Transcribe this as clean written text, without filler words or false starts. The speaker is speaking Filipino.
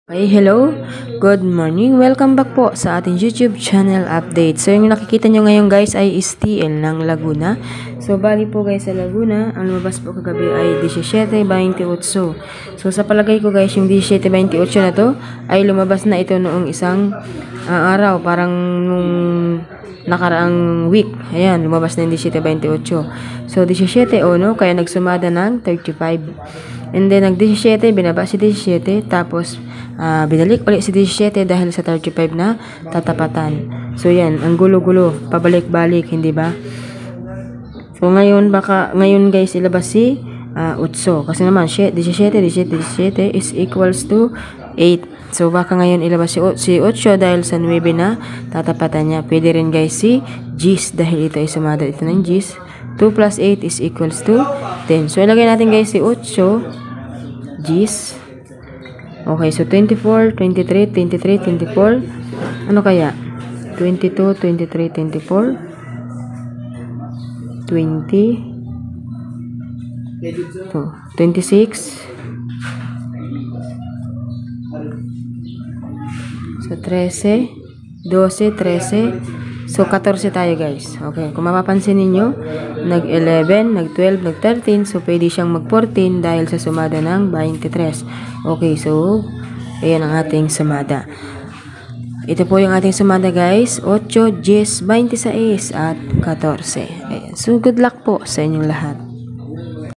Hey, hello, good morning, welcome back po sa ating YouTube channel update. So yung nakikita nyo ngayon guys ay STL ng Laguna. So bali po guys sa Laguna, ang lumabas po kagabi ay 17:28. So sa palagay ko guys yung 17:28 na to ay lumabas na ito noong isang araw, parang nung nakaraang week. Ayan, lumabas na yung 17:28. So 17 no, kaya nagsumada ng 35. And then, nag-17, binaba si 17, tapos, binalik ulit si 17 dahil sa 35 na tatapatan. So, yan, ang gulo-gulo, pabalik-balik, hindi ba? So, ngayon guys, ilabas si 8. Kasi naman, 17 is equals to 8. So, baka ngayon ilabas si 8 dahil sa 9 na tatapatan niya. Pwede rin guys si G's dahil ito ay sumada ito ng G's. 2 plus 8 is equals to 10. So, ilagay natin guys si 8 G's. Okay, so 24, 23, 23, 24. Ano kaya? 22, 23, 24. 20. 26. So, 13, 12, 13. So, 14 tayo guys. Okay, kung mapapansin ninyo, nag-11, nag-12, nag-13. So, pwede siyang mag-14 dahil sa sumada ng 23. Okay, so, ayan ang ating sumada. Ito po yung ating sumada guys. 8, 10, 26, at 14. Ayan. So, good luck po sa inyong lahat.